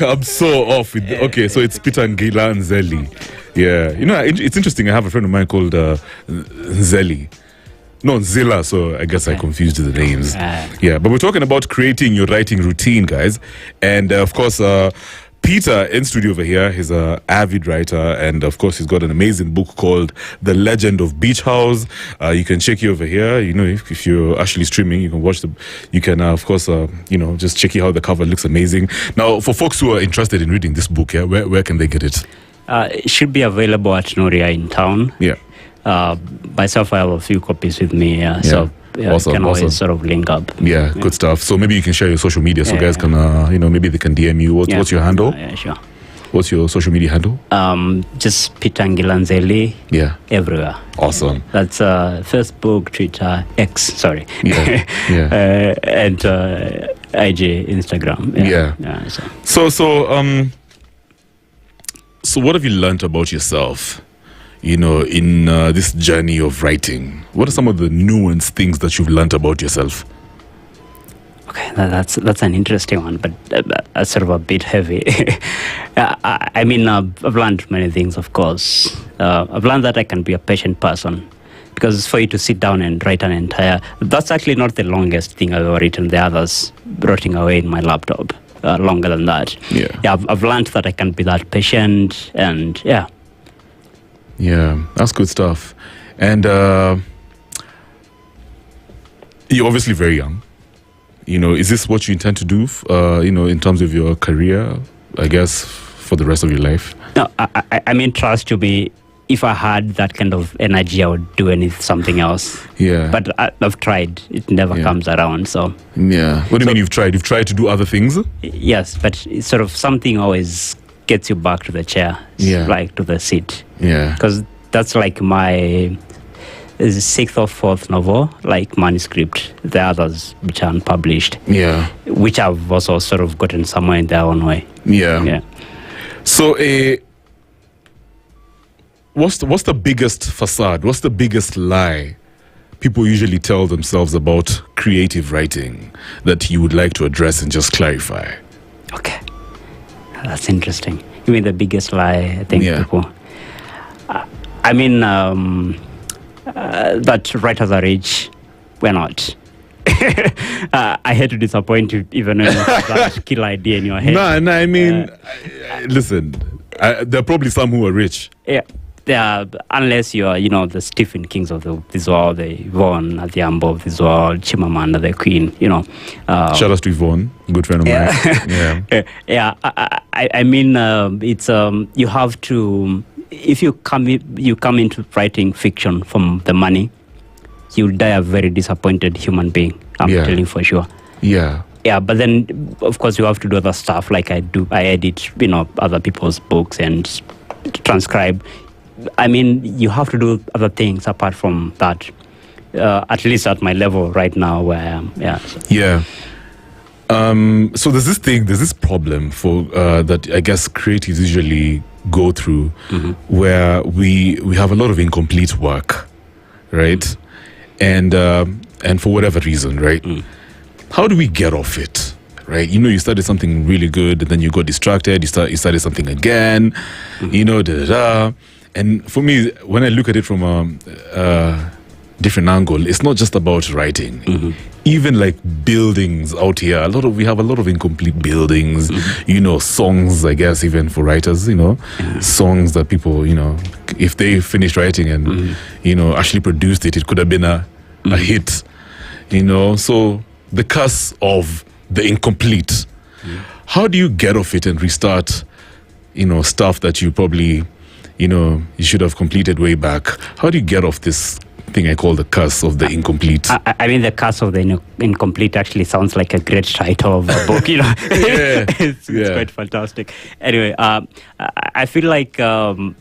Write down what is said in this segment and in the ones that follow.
I'm so off with. Okay, so it's Peter Ngila Nzeli. Yeah, it's interesting. I have a friend of mine called Nzeli. No, Nzila, so I guess I confused the names. Yeah, but we're talking about creating your writing routine, guys. And of course, Peter in studio over here, he's an avid writer, and of course he's got an amazing book called The Legend of Beach House. You can check it over here. If you're actually streaming, you can watch you can of course just check it out. The cover looks amazing. Now, for folks who are interested in reading this book, where can they get it? It should be available at Noria in town. Yeah. Myself, I have a few copies with me. So awesome, can always sort of link up. Yeah, good stuff. So maybe you can share your social media so guys can, maybe they can DM you. What's your handle? Yeah, sure. What's your social media handle? Just Peter Ngila Nzeli. Yeah. Everywhere. Awesome. That's Facebook, Twitter, X, sorry. Yeah. And IG, Instagram. Yeah. So what have you learned about yourself? In this journey of writing, what are some of the nuanced things that you've learned about yourself? Okay, that's an interesting one, but sort of a bit heavy. I've learned many things, of course. I've learned that I can be a patient person, because for you to sit down and write an entire... That's actually not the longest thing I've ever written. The others rotting away in my laptop longer than that. Yeah, I've learned that I can be that patient, and Yeah, that's good stuff. And you're obviously very young. Is this what you intend to do, in terms of your career, I guess, for the rest of your life? No, trust me, if I had that kind of energy, I would do something else. Yeah. But I've tried. It never comes around, so... Yeah. What do you mean you've tried? You've tried to do other things? Yes, but it's sort of something always gets you back to the chair, like to the seat. Yeah. Because that's like my 6th or 4th novel, like manuscript. The others which are unpublished. Yeah. Which I've also sort of gotten somewhere in their own way. Yeah. Yeah. So, what's the biggest facade? What's the biggest lie people usually tell themselves about creative writing that you would like to address and just clarify? Okay. That's interesting. You mean the biggest lie, I think, people... that writers are rich. We're not. I hate to disappoint you, even when you have that killer idea in your head. Listen, there are probably some who are rich. Yeah, unless you are, the Stephen Kings of this world, the Yvonne Adhiambo of this world, Chimamanda the Queen, Shout out to Yvonne, good friend of mine. It's you have to... If you come into writing fiction from the money, you'll die a very disappointed human being. I'm telling you for sure. Yeah. Yeah, but then of course you have to do other stuff like I do. I edit, other people's books and transcribe. You have to do other things apart from that. At least at my level right now, where I am. Yeah. Yeah. So there's this problem for that I guess creatives usually go through, where we have a lot of incomplete work, right? And for whatever reason, right? How do we get off it, right? You started something really good, and then you got distracted. You started something again, And for me, when I look at it from a different angle, it's not just about writing. Even like buildings out here, we have a lot of incomplete buildings. Songs, I guess, even for writers, songs that people, if they finished writing and actually produced it, it could have been a hit. So the curse of the incomplete. How do you get off it and restart, stuff that you probably, you should have completed way back? How do you get off this thing I call the curse of the incomplete? The curse of the incomplete actually sounds like a great title of a book, It's quite fantastic. Anyway, I feel like you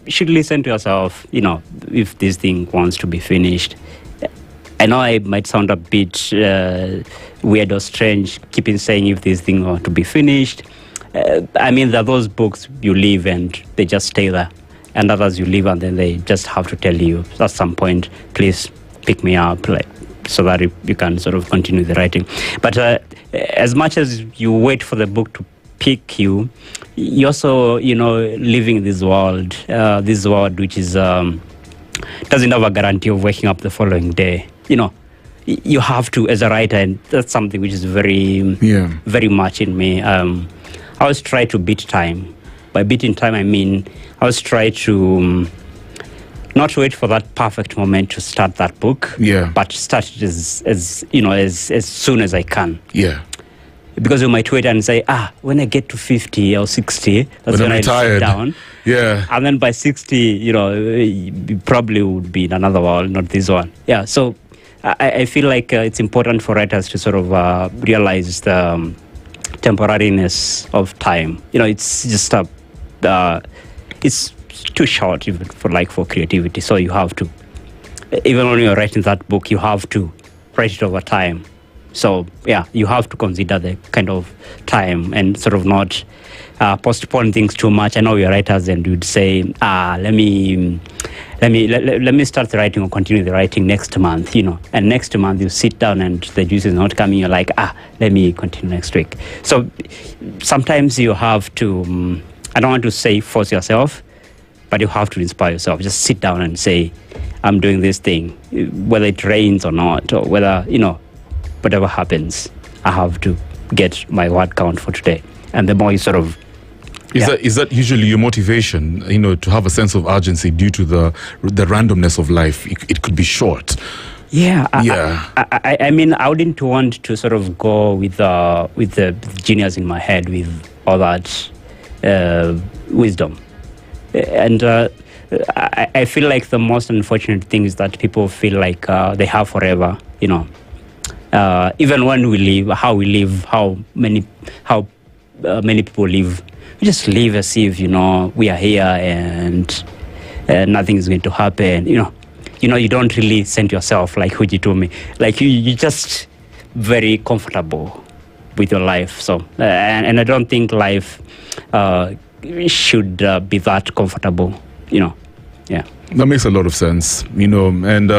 should listen to yourself, if this thing wants to be finished. I know I might sound a bit weird or strange, keeping saying if this thing wants to be finished. There are those books you leave and they just stay there. And others you leave and then they just have to tell you at some point, please pick me up, so that you can sort of continue the writing. But as much as you wait for the book to pick you, you also, living in this world which is doesn't have a guarantee of waking up the following day. You have to, as a writer, and that's something which is very, very much in me. I always try to beat time. By beating time, I mean I always try to not wait for that perfect moment to start that book, but start it as soon as I can. Yeah. Because you might wait and say, when I get to 50 or 60, that's when I sit down. Yeah. And then by 60, you probably would be in another world, not this one. Yeah, so I feel like it's important for writers to sort of realize the temporariness of time. It's just it's too short even for creativity. So you have to, even when you're writing that book, you have to write it over time. So, you have to consider the kind of time and sort of not postpone things too much. I know you're writers and you'd say, let me start the writing or continue the writing next month, And next month you sit down and the juice is not coming. You're like, let me continue next week. So sometimes you have to, I don't want to say force yourself, but you have to inspire yourself. Just sit down and say, I'm doing this thing, whether it rains or not, or whether, whatever happens, I have to get my word count for today. And the more you sort of... Is that usually your motivation, to have a sense of urgency due to the randomness of life? It could be short. Yeah. I mean, I wouldn't want to sort of go with the genius in my head, with all that wisdom. And I feel like the most unfortunate thing is that people feel like they have forever, even when we live, how we live, how many people live. We just live as if, we are here and nothing is going to happen. You don't really send yourself like Huji told me. Like you're just very comfortable with your life. So, and I don't think life should be that comfortable, Yeah. That makes a lot of sense, and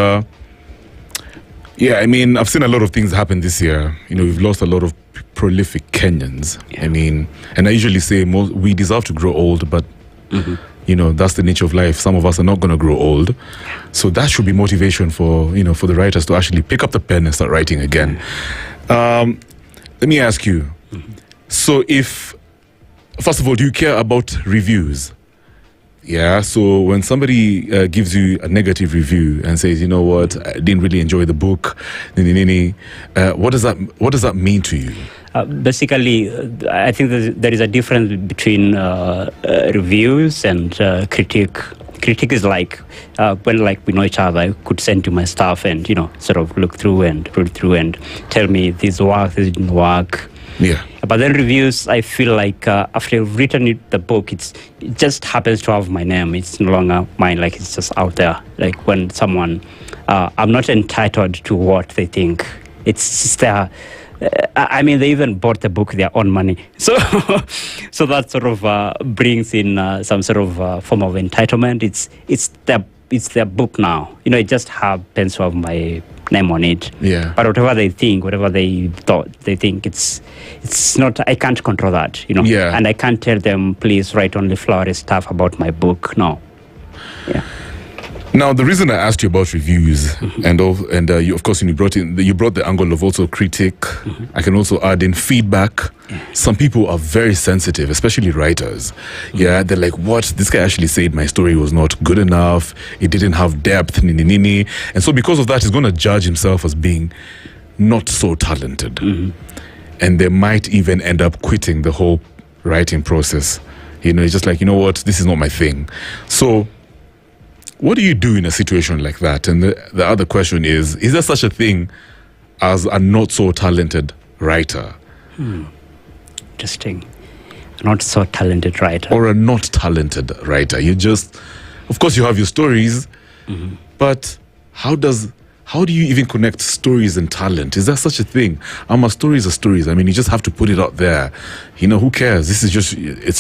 I mean, I've seen a lot of things happen this year. We've lost a lot of prolific Kenyans. Yeah. I mean, and I usually say we deserve to grow old, but that's the nature of life. Some of us are not going to grow old, so that should be motivation for for the writers to actually pick up the pen and start writing again. Let me ask you. So, first of all, do you care about reviews? Yeah, so when somebody gives you a negative review and says, you know what, I didn't really enjoy the book, what does that mean to you? Basically, I think there is a difference between reviews and critique. Critique is like when we know each other, I could send you my stuff and sort of look through and read through and tell me this worked, this didn't work. Yeah. But then reviews, I feel like after I've written the book, it just happens to have my name. It's no longer mine. Like it's just out there. Like when someone, I'm not entitled to what they think. It's just their. I mean, they even bought the book with their own money. So that sort of brings in some sort of form of entitlement. It's their book now. It just happens to have my name on it. Yeah. But whatever they think, whatever they think, it's not. I can't control that. Yeah. And I can't tell them, please write only flowery stuff about my book. No. Yeah. Now, the reason I asked you about reviews, and you, of course, you brought the angle of also critique. I can also add in feedback. Yeah. Some people are very sensitive, especially writers. Yeah, they're like, "What? This guy actually said my story was not good enough. It didn't have depth, nini." And so, because of that, he's going to judge himself as being not so talented, and they might even end up quitting the whole writing process. It's just like, you know what, this is not my thing. So, what do you do in a situation like that? And the other question is there such a thing as a not so talented writer? Interesting. Not so talented writer. Or a not talented writer. You just, of course you have your stories, but how do you even connect stories and talent? Is there such a thing? Stories are stories. I mean, you just have to put it out there. Who cares? It's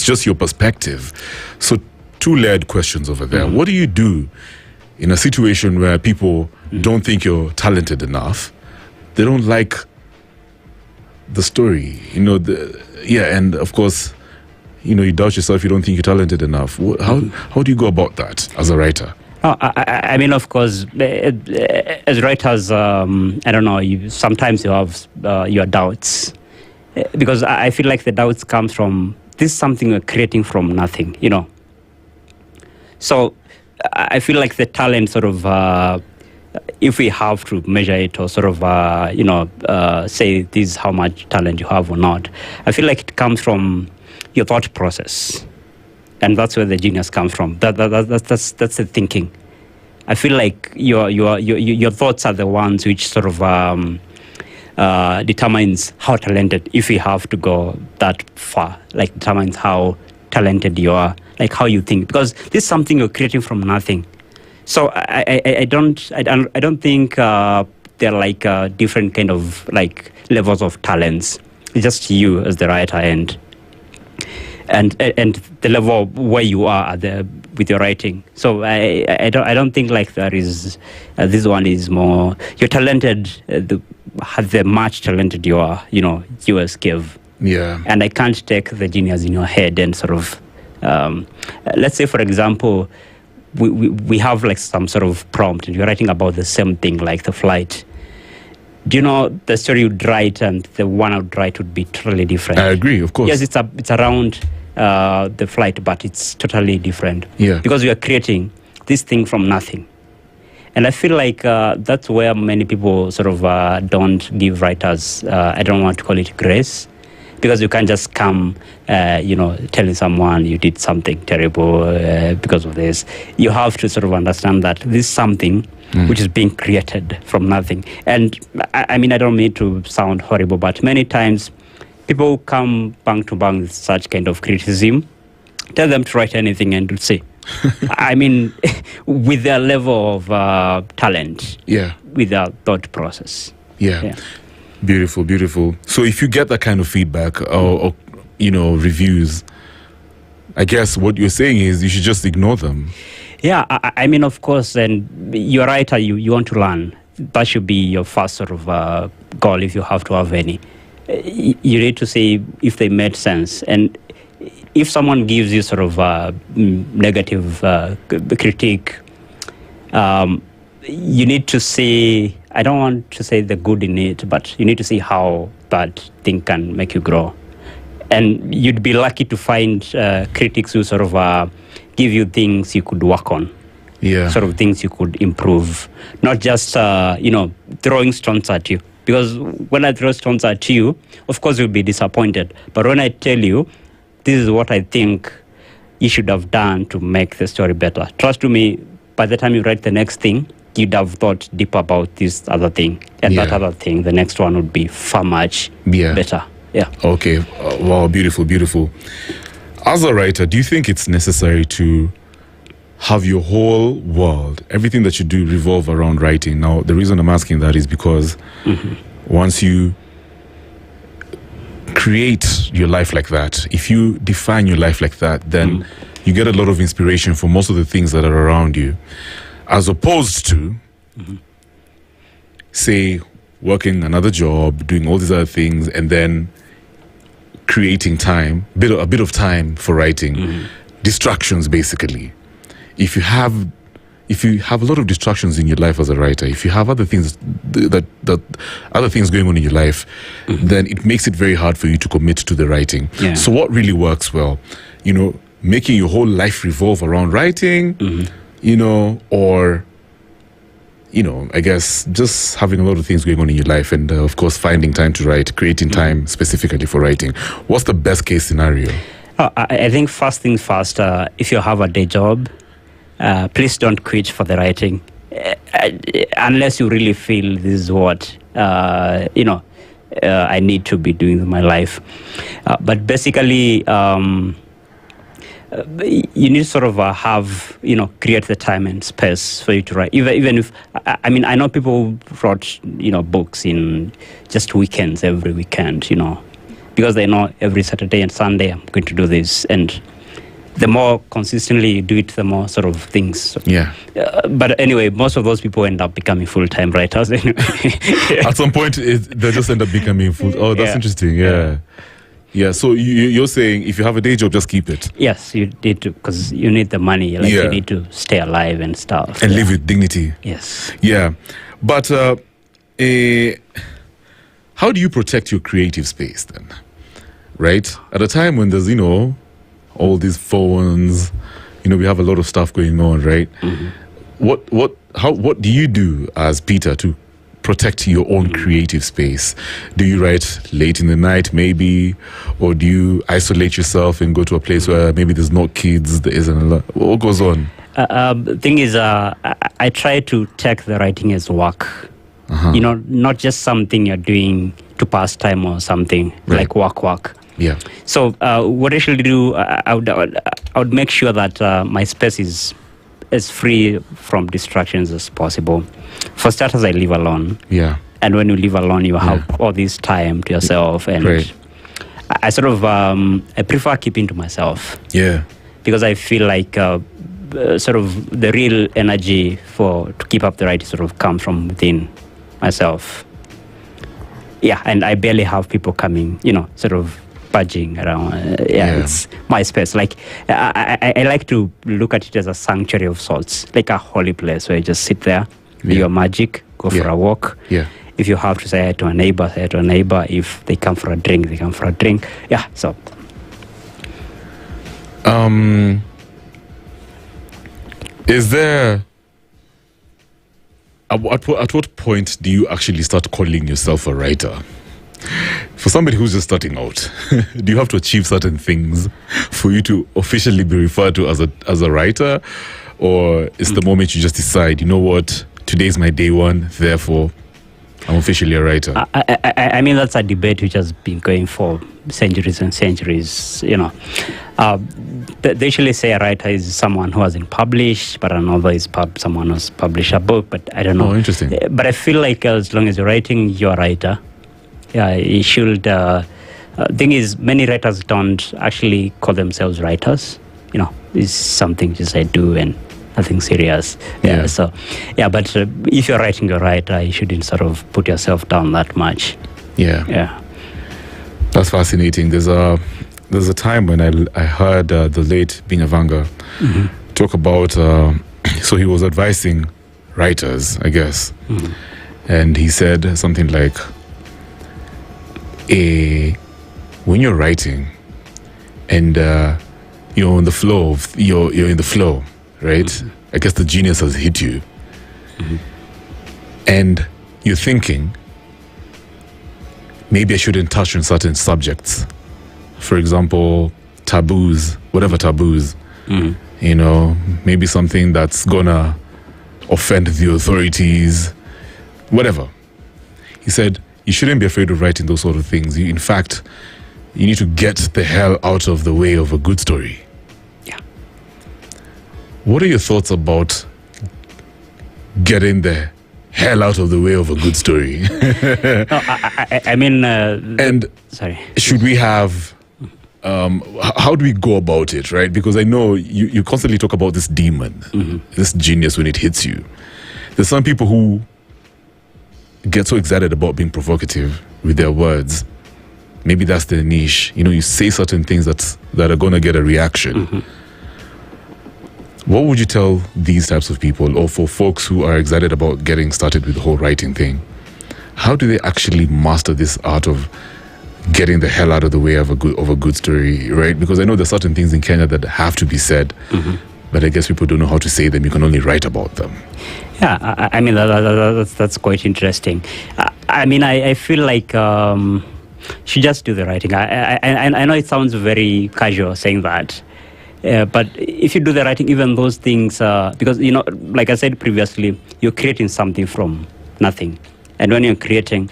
just your perspective. So, two-layered questions over there. What do you do in a situation where people don't think you're talented enough? They don't like the story. yeah, and of course, you doubt yourself. You don't think you're talented enough. How do you go about that as a writer? I mean, of course, as writers, I don't know. Sometimes you have your doubts, because I feel like the doubts come from this is something we're creating from nothing, So I feel like the talent sort of, if we have to measure it or sort of, say this is how much talent you have or not, I feel like it comes from your thought process. And that's where the genius comes from. That's the thinking. I feel like your thoughts are the ones which sort of determines how talented, if you have to go that far, like determines how talented you are, like how you think, because this is something you're creating from nothing. So I don't think they're like different kind of like levels of talents. It's just you as the writer and the level where you are with your writing. So I don't think like there is this one is more you're talented. The much talented you are, you as Kev. Yeah. And I can't take the genius in your head and sort of let's say, for example, we have like some sort of prompt and you're writing about the same thing, like the flight. Do you know the story you'd write and the one I'd write would be totally different? I agree, of course. Yes, it's around the flight, but it's totally different. Yeah. Because we are creating this thing from nothing. And I feel like that's where many people sort of don't give writers, I don't want to call it grace, because you can't just come, telling someone you did something terrible because of this. You have to sort of understand that this is something which is being created from nothing. And I mean, I don't mean to sound horrible, but many times people come bang to bang with such kind of criticism. Tell them to write anything and you'll see. I mean, with their level of talent, with their thought process. Yeah. Beautiful, beautiful. So if you get that kind of feedback or reviews, I guess what you're saying is you should just ignore them. Yeah, I mean, of course, and you're a writer, you want to learn. That should be your first sort of goal if you have to have any. You need to see if they made sense. And if someone gives you sort of negative critique, you need to see, I don't want to say the good in it, but you need to see how that thing can make you grow. And you'd be lucky to find critics who sort of give you things you could work on. Yeah. Sort of things you could improve. Not just, throwing stones at you. Because when I throw stones at you, of course you'll be disappointed. But when I tell you, this is what I think you should have done to make the story better. Trust me, by the time you write the next thing, you'd have thought deep about this other thing. And that other thing, the next one would be far much better. Yeah. Okay. Wow, beautiful, beautiful. As a writer, do you think it's necessary to have your whole world, everything that you do, revolve around writing? Now, the reason I'm asking that is because once you create your life like that, if you define your life like that, then you get a lot of inspiration for most of the things that are around you, as opposed to, say, working another job, doing all these other things, and then creating time, a bit of time for writing. Distractions, basically. If you have a lot of distractions in your life as a writer, if you have other things that other things going on in your life, then it makes it very hard for you to commit to the writing. Yeah. So what really works well, making your whole life revolve around writing, or I guess just having a lot of things going on in your life, and of course finding time to write, creating time specifically for writing. What's the best case scenario? I think first things first, if you have a day job, please don't quit for the writing, unless you really feel this is what I need to be doing in my life. But basically, you need to sort of have, create the time and space for you to write. Even if, I know people wrote, books in just weekends, every weekend, because they know every Saturday and Sunday I'm going to do this. And the more consistently you do it, the more sort of things. Yeah. But anyway, most of those people end up becoming full-time writers anyway. At some point, they just end up becoming full. Oh, that's interesting. Yeah. Yeah, so you're saying if you have a day job, just keep it. Yes, you need to, because you need the money. Like Yeah. you need to stay alive and stuff. And live with dignity. Yes. Yeah. But how do you protect your creative space then? Right? At a time when there's, all these phones, we have a lot of stuff going on, right? Mm-hmm. What do you do as Peter to protect your own creative space? Do you write late in the night maybe, or do you isolate yourself and go to a place where maybe there's no kids, there isn't a lot? What goes on? The thing is, I try to take the writing as work. Not just something you're doing to pass time or something, like work. Yeah. So what I usually do, I would make sure that my space is as free from distractions as possible. For starters, I live alone. Yeah. And when you live alone, you have all this time to yourself. And I sort of, I prefer keeping to myself. Yeah. Because I feel like sort of the real energy to keep up the writing sort of comes from within myself. Yeah, and I barely have people coming, sort of budging around. It's my space. Like I like to look at it as a sanctuary of sorts, like a holy place where you just sit there, do your magic, go for a walk. Yeah. If you have to say hi to a neighbor, say hi to a neighbor. If they come for a drink, they come for a drink. Yeah, so. Is there... At what point do you actually start calling yourself a writer? For somebody who's just starting out, do you have to achieve certain things for you to officially be referred to as a writer? Or is the moment you just decide, you know what, today's my day one, therefore I'm officially a writer? I mean, that's a debate which has been going for centuries and centuries, They usually say a writer is someone who hasn't published, but another is someone who's published a book, but I don't know. Oh, interesting. But I feel like as long as you're writing, you're a writer. Yeah, you should... thing is, many writers don't actually call themselves writers. It's something just I do and nothing serious. Yeah. So, but if you're writing a writer, you shouldn't sort of put yourself down that much. Yeah. That's fascinating. There's a time when I heard the late Binyavanga talk about, so he was advising writers, I guess, and he said something like, when you're writing and you're in the flow you're in the flow, right? I guess the genius has hit you, and you're thinking, maybe I shouldn't touch on certain subjects. For example, taboos, whatever taboos, maybe something that's gonna offend the authorities, whatever. He said, you shouldn't be afraid of writing those sort of things. In fact, you need to get the hell out of the way of a good story. Yeah. What are your thoughts about getting the hell out of the way of a good story? I mean... and sorry. Should we have... how do we go about it, right? Because I know you constantly talk about this demon, this genius when it hits you. There's some people who get so excited about being provocative with their words. Maybe that's their niche. You say certain things that are going to get a reaction. What would you tell these types of people, or for folks who are excited about getting started with the whole writing thing? How do they actually master this art of getting the hell out of the way of a good story, right? Because I know there's certain things in Kenya that have to be said, but I guess people don't know how to say them. You can only write about them. Yeah, I mean, that's quite interesting. I feel like she just do the writing. I know it sounds very casual saying that, but if you do the writing, even those things, because, like I said previously, you're creating something from nothing. And when you're creating,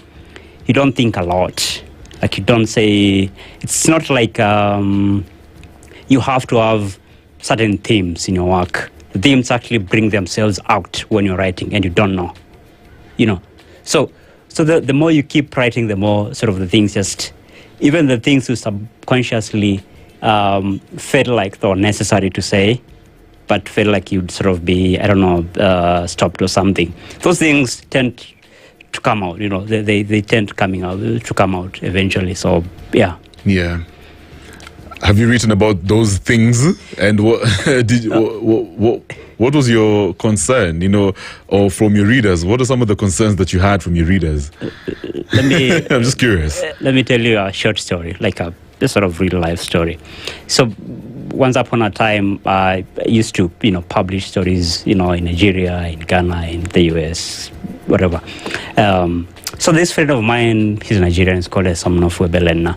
you don't think a lot. Like, you don't say, it's not like you have to have certain themes in your work. The themes actually bring themselves out when you're writing and you don't know, So the more you keep writing, the more sort of the things just, even the things you subconsciously felt like they were necessary to say, but felt like you'd sort of be, stopped or something. Those things tend to come out, they tend to come out eventually. So, yeah. Yeah. Have you written about those things? And what what was your concern, or from your readers? What are some of the concerns that you had from your readers? I'm just curious. Let me tell you a short story, like a sort of real life story. So once upon a time, I used to, publish stories, in Nigeria, in Ghana, in the US, whatever. So this friend of mine, he's Nigerian, he's called Samunofu Belena.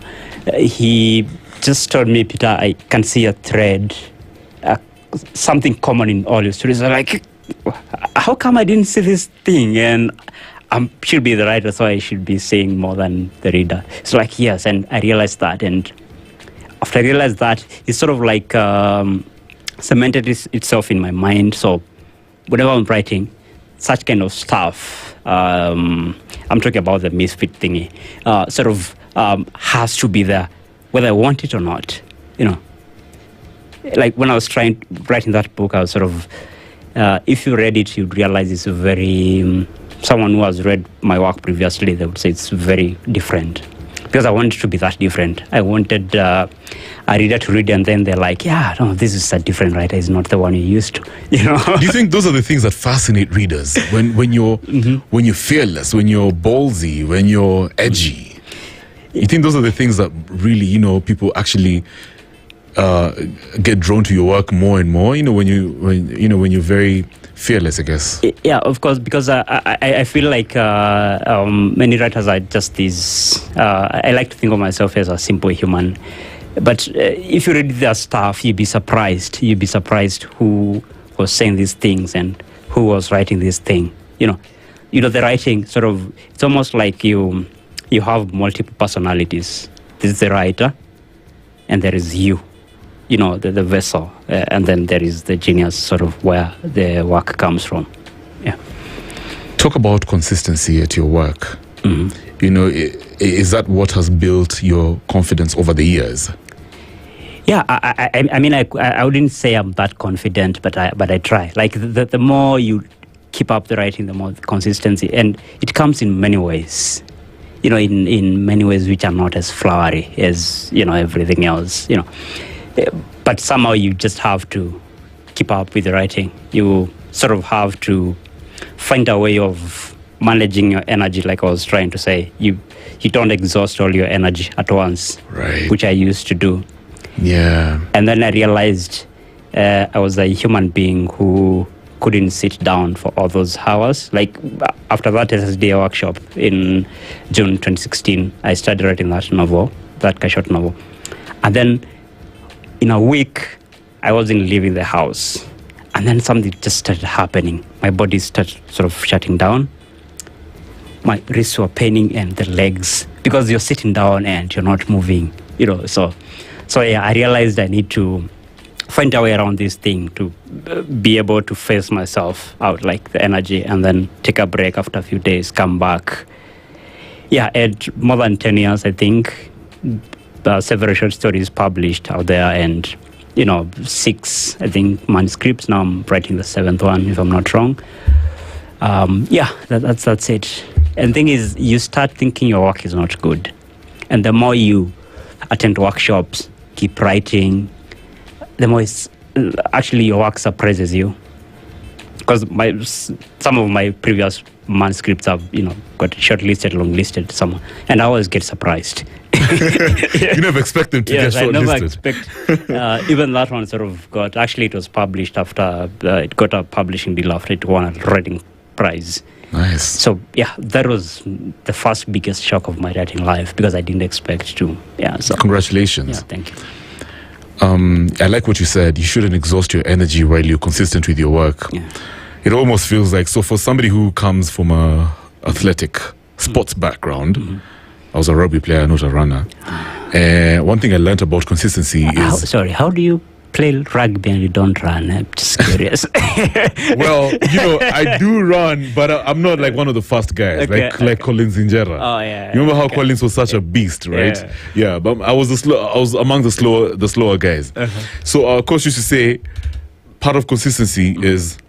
He just told me, Peter, I can see a thread, something common in all your stories. I'm like, how come I didn't see this thing? And I should be the writer, so I should be saying more than the reader. It's like, yes, and I realized that. And after I realized that, it's sort of like cemented itself in my mind. So whenever I'm writing such kind of stuff, I'm talking about the misfit thingy, sort of has to be there, whether I want it or not, Like when I was writing that book, I was sort of, if you read it, you'd realize it's very, someone who has read my work previously, they would say it's very different. Because I wanted it to be that different. I wanted a reader to read, and then they're like, yeah, no, this is a different writer. It's not the one you used to, Do you think those are the things that fascinate readers? When you're when you're fearless, when you're ballsy, when you're edgy? You think those are the things that really, people actually get drawn to your work more and more? When you're very fearless, I guess. Yeah, of course, because I feel like many writers are just these. I like to think of myself as a simple human, but if you read their stuff, you'd be surprised. You'd be surprised who was saying these things and who was writing this thing. The writing sort of. It's almost like you have multiple personalities. This is the writer, and there is you. The vessel, and then there is the genius, sort of where the work comes from. Yeah. Talk about consistency at your work. Mm-hmm. Is that what has built your confidence over the years? Yeah, I mean, I wouldn't say I'm that confident, but I try. Like the more you keep up the writing, the more the consistency, and it comes in many ways. In many ways which are not as flowery as everything else. But somehow you just have to keep up with the writing. You sort of have to find a way of managing your energy, like I was trying to say. You don't exhaust all your energy at once, right? Which I used to do. Yeah. And then I realized I was a human being who couldn't sit down for all those hours. Like after that SSDA workshop in June 2016, I started writing that short novel. And then in a week, I wasn't leaving the house. And then something just started happening. My body started sort of shutting down. My wrists were paining and the legs, because you're sitting down and you're not moving, So yeah, I realized I need to find a way around this thing to be able to face myself out, like the energy, and then take a break after a few days, come back. Yeah, and more than 10 years, I think. Several short stories published out there, and 6, I think, manuscripts. Now I'm writing the 7th one, if I'm not wrong. That's it. And the thing is, you start thinking your work is not good, and the more you attend workshops, keep writing, the more actually your work surprises you. Because some of my previous manuscripts have got shortlisted, longlisted, somewhere, and I always get surprised. You never expect them to get shortlisted. I never expect. Even that one sort of got. Actually, it was published after it got a publishing deal after it won a writing prize. Nice. So yeah, that was the first biggest shock of my writing life, because I didn't expect to. Yeah. So congratulations. Yeah, thank you. I like what you said. You shouldn't exhaust your energy while you're consistent with your work. Yeah. It almost feels like, so for somebody who comes from a athletic sports background, I was a rugby player, not a runner. One thing I learned about consistency is... How do you play rugby and you don't run? I'm just curious. Well, I do run, but I'm not like one of the fast guys, like Collins Injera. Oh yeah. You remember how Collins was such a beast, right? Yeah, but I was among the slower guys. Uh-huh. So our coach used to say, part of consistency is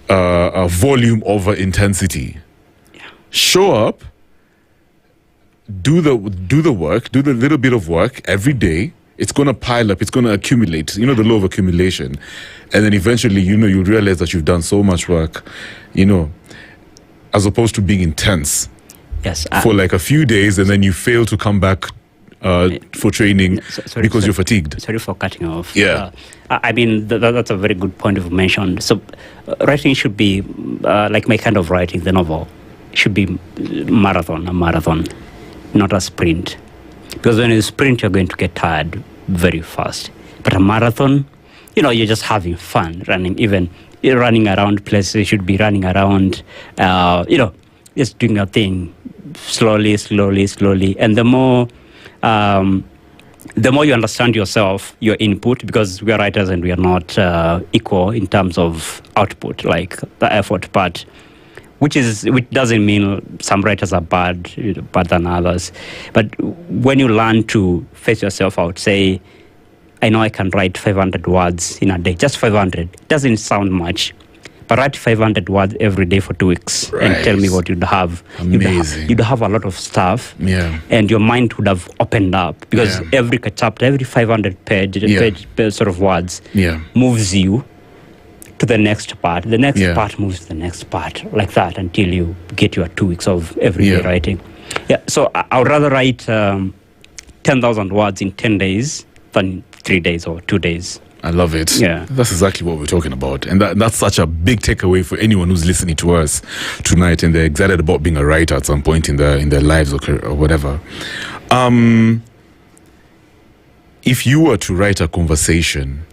volume over intensity. Yeah. Show up, do the work, do the little bit of work every day. It's going to pile up. It's going to accumulate. You know, the law of accumulation. And then eventually, you know, you realize that you've done so much work, you know, as opposed to being intense. Yes. For like a few days, and then you fail to come back for training because you're fatigued. Sorry for cutting off. Yeah. I mean, that's a very good point of mention. So writing should be, like my kind of writing, the novel, should be a marathon, not a sprint. Because when you sprint, you're going to get tired very fast. But a marathon, you know, you're just having fun running. Even you're running around places, you should be running around, you know, just doing your thing slowly. And the more you understand yourself, your input, because we are writers and we are not equal in terms of output, like the effort part, which doesn't mean some writers are bad than others. But when you learn to face yourself out, say, I know I can write 500 words in a day, just 500. It doesn't sound much. But write 500 words every day for 2 weeks and tell me what you'd have. Amazing. You'd have a lot of stuff. Yeah. And your mind would have opened up because every chapter, every 500 page sort of words moves you to the next part. The next part moves to the next part, like that, until you get your 2 weeks of everyday writing. Yeah. So I would rather write 10,000 words in 10 days than 3 days or 2 days. I love it. Yeah. That's exactly what we're talking about. And that's such a big takeaway for anyone who's listening to us tonight and they're excited about being a writer at some point in their lives or whatever. If you were to write a conversation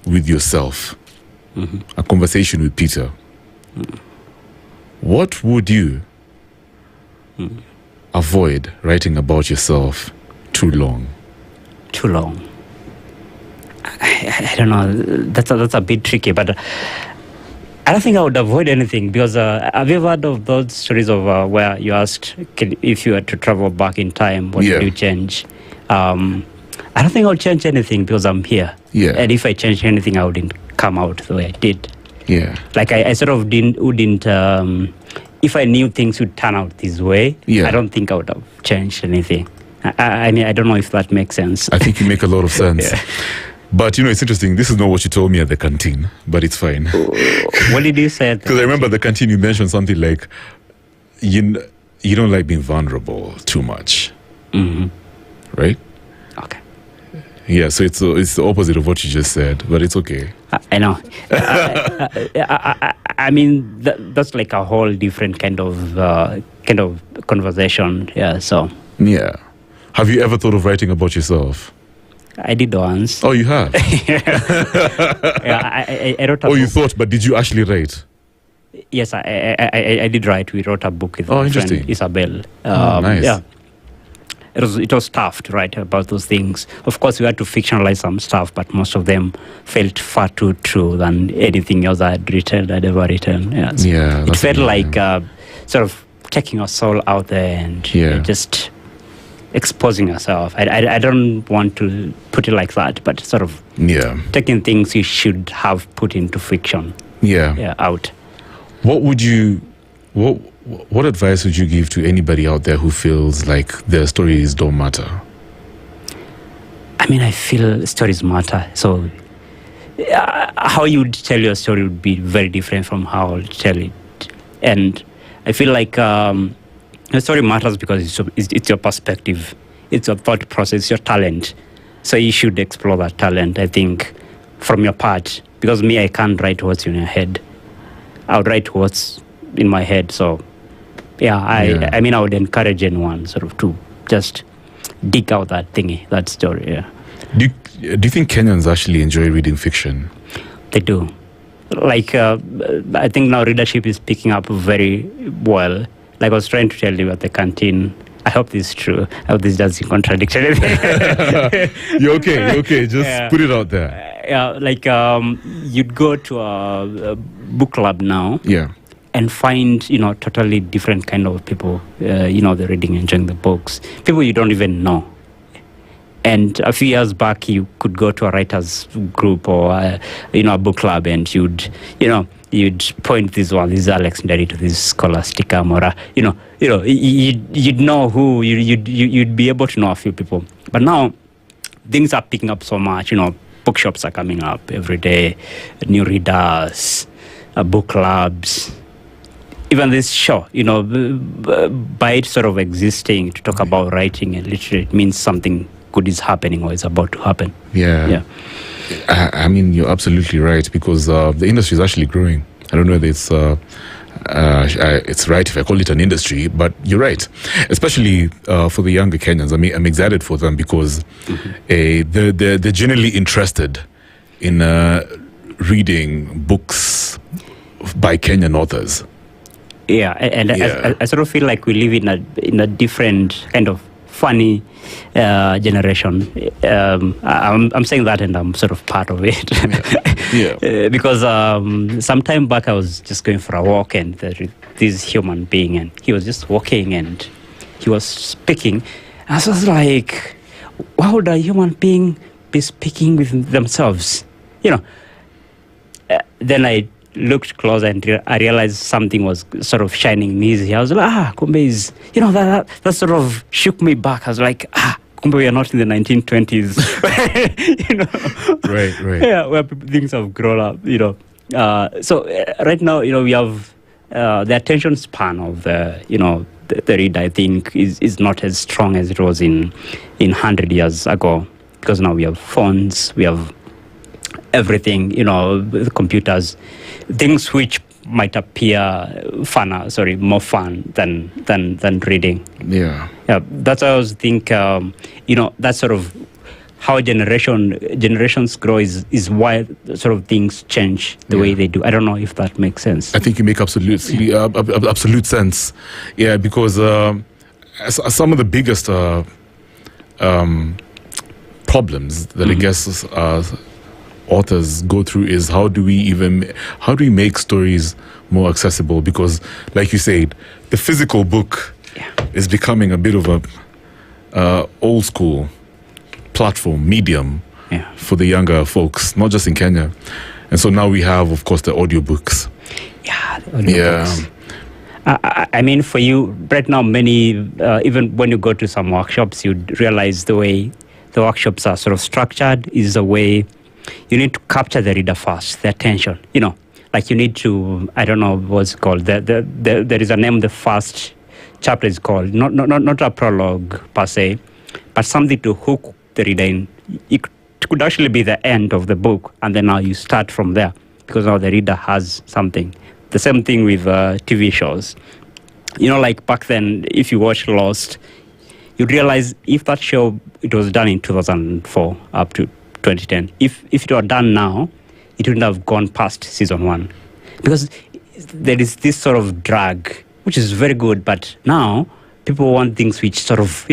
with yourself, a conversation with Peter, what would you avoid writing about yourself too long? Too long. I don't know. That's a bit tricky, but I don't think I would avoid anything because have you ever heard of those stories of where you asked if you were to travel back in time, what would you change? I don't think I would change anything because I'm here. Yeah. And if I changed anything, I wouldn't come out the way I did. Yeah. Like I sort of wouldn't. If I knew things would turn out this way, I don't think I would have changed anything. I mean, I don't know if that makes sense. I think you make a lot of sense. But, you know, it's interesting. This is not what you told me at the canteen, but it's fine. What did you say? Because I remember at the canteen you mentioned something like, you don't like being vulnerable too much. Right? Okay. Yeah, so it's the opposite of what you just said, but it's okay. I know. I mean, that's like a whole different kind of conversation. Yeah, so. Yeah. Have you ever thought of writing about yourself? I did once. Oh, you have? I wrote a book. You thought, but did you actually write? Yes, I did write. We wrote a book with my friend Isabel. Nice. Yeah. It was tough to write about those things. Of course, we had to fictionalize some stuff, but most of them felt far too true than anything else I'd ever written. Yeah, so it felt like sort of taking your soul out there and just exposing yourself. I don't want to put it like that, but sort of taking things you should have put into fiction. Out. What advice would you give to anybody out there who feels like their stories don't matter? I mean, I feel stories matter. So how you would tell your story would be very different from how I'll tell it. And I feel like the story matters because it's your perspective, it's your thought process, your talent. So you should explore that talent, I think, from your part. Because me, I can't write what's in your head. I would write what's in my head. So, I mean, I would encourage anyone sort of to just dig out that thingy, that story. Yeah. Do you think Kenyans actually enjoy reading fiction? They do. Like, I think now readership is picking up very well. Like I was trying to tell you at the canteen, I hope this is true. I hope this doesn't contradict anything. You're okay. Just put it out there. Like you'd go to a book club now. Yeah. And find, totally different kind of people, they're reading and enjoying the books. People you don't even know. And a few years back, you could go to a writers group or a book club, and you'd point this one, this is Alex Nderi, to this Scholastica Mora. You'd know who you'd be able to know a few people. But now things are picking up so much. Bookshops are coming up every day, new readers, book clubs. Even this show, by it sort of existing to talk about writing and literature, it means something good is happening or is about to happen. Yeah. I mean, you're absolutely right, because the industry is actually growing. I don't know whether it's right if I call it an industry, but you're right. Especially for the younger Kenyans. I mean, I'm excited for them because they're generally interested in reading books by Kenyan authors. Yeah, and I sort of feel like we live in a different kind of funny generation. I'm saying that, and I'm sort of part of it. Because some time back I was just going for a walk, and this human being, and he was just walking and he was speaking. And I was like, why would a human being be speaking with themselves? Then I looked closer and I realized something was sort of shining in his ear. I was like, kumbe is, that sort of shook me back. I was like, kumbe we are not in the 1920s. Right. Yeah, where things have grown up, So right now, we have the attention span of the reader, I think, is not as strong as it was in 100 years ago, because now we have phones, we have everything, the computers, things which might appear more fun than reading. Yeah. That's how I was think. That's sort of how generations grow is why sort of things change the way they do. I don't know if that makes sense. I think you make absolute sense. Yeah, because some of the biggest problems that I guess authors go through is how do we make stories more accessible? Because, like you said, the physical book is becoming a bit of a old school platform, medium for the younger folks, not just in Kenya. And so now we have, of course, the audiobooks. Yeah, the audiobooks. I mean, for you, right now, many, even when you go to some workshops, you'd realize the way the workshops are sort of structured is a way you need to capture the reader first, the attention. Like you need to, I don't know what's it called. There is a name. The first chapter is called not a prologue per se, but something to hook the reader in. It could actually be the end of the book, and then now you start from there because now the reader has something. The same thing with TV shows. Like back then, if you watch Lost, you'd realize if that show, it was done in 2004 up to 2010. If it were done now, it wouldn't have gone past season 1. Because there is this sort of drag, which is very good, but now people want things which sort of,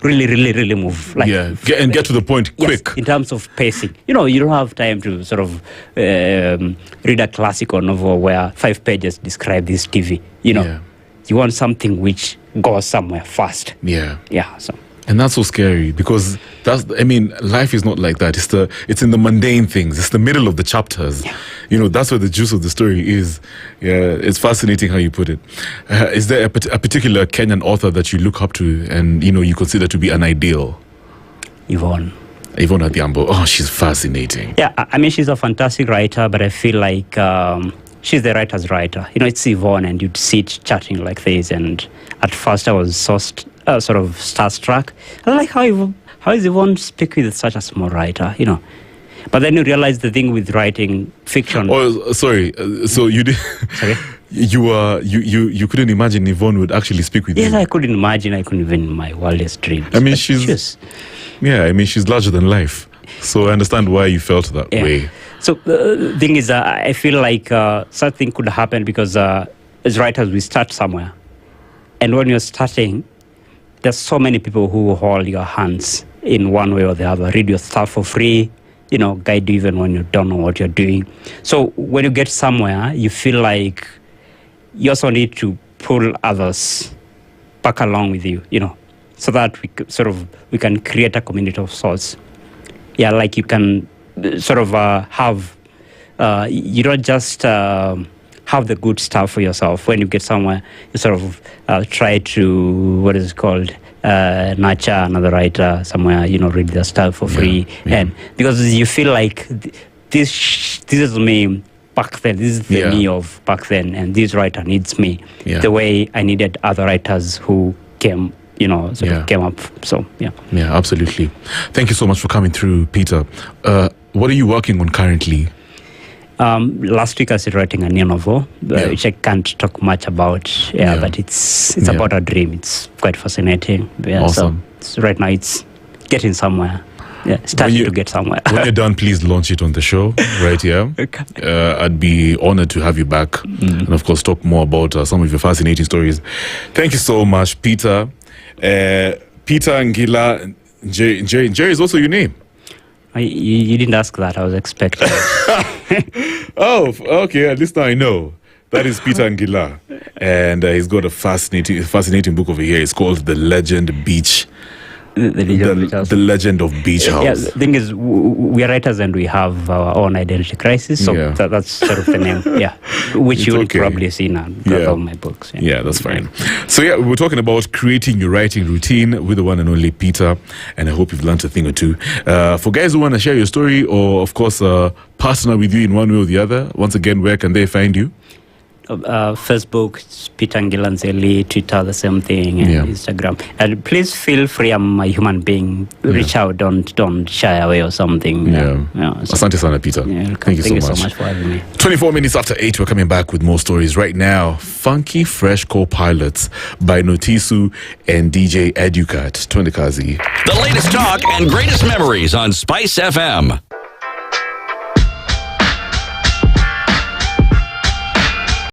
really, really, really move. Like, get to the point quick. Yes, in terms of pacing. You don't have time to sort of read a classic or novel where 5 pages describe this TV. You want something which goes somewhere fast. Yeah. So. And that's so scary because life is not like that. It's in the mundane things. It's the middle of the chapters. Yeah. That's where the juice of the story is. Yeah, it's fascinating how you put it. Is there a particular Kenyan author that you look up to and you consider to be an ideal? Yvonne Adhiambo. Oh, she's fascinating. Yeah, she's a fantastic writer, but I feel like she's the writer's writer. It's Yvonne, and you'd sit chatting like this, and at first I was so sort of starstruck. I like how is Yvonne speak with such a small writer, But then you realize the thing with writing fiction. Oh, sorry. So you did. Sorry. You couldn't imagine Yvonne would actually speak with you. Yes, I couldn't imagine. I couldn't even in my wildest dreams. She's larger than life. So I understand why you felt that way. So the thing is, I feel like something could happen because as writers, we start somewhere. And when you're starting, there's so many people who hold your hands in one way or the other, read your stuff for free, guide you even when you don't know what you're doing. So when you get somewhere, you feel like you also need to pull others back along with you, so that we can create a community of sorts. Yeah, like you can sort of have, you don't just have the good stuff for yourself. When you get somewhere, you sort of try to, what is it called, nurture another writer somewhere, read their stuff for free. And because you feel like this is me back then, this is the me of back then, and this writer needs me the way I needed other writers who came came up. So yeah, absolutely. Thank you so much for coming through, Peter. What are you working on currently? Last week I started writing a new novel, which I can't talk much about. But it's about a dream. It's quite fascinating. Awesome. So right now it's getting somewhere. Starting to get somewhere. When you're done, please launch it on the show right here. Okay. I'd be honored to have you back and of course talk more about some of your fascinating stories. Thank you so much, Peter. Peter Ngila Nzeli is also your name. You didn't ask that. I was expecting. Oh, okay. At least now I know. That is Peter Ngila, and he's got a fascinating book over here. It's called The Legend Beach. The Legend of Beach House. Yeah, the thing is, we are writers and we have our own identity crisis, so that's sort of the name, which you'll probably see now in all my books. Yeah, that's fine. So we're talking about creating your writing routine with the one and only Peter, and I hope you've learned a thing or two. For guys who want to share your story or, of course, partner with you in one way or the other, once again, where can they find you? Facebook, Peter Ngila Nzeli, Twitter, the same thing, and Instagram. And please feel free. I'm a human being. Reach out. Don't shy away or something. Asante sana, Peter. Thank you so much for having me. 24 minutes after 8, we're coming back with more stories right now. Funky Fresh Co-Pilots by Notisu and DJ Educat. Twendekazi. The latest talk and greatest memories on Spice FM.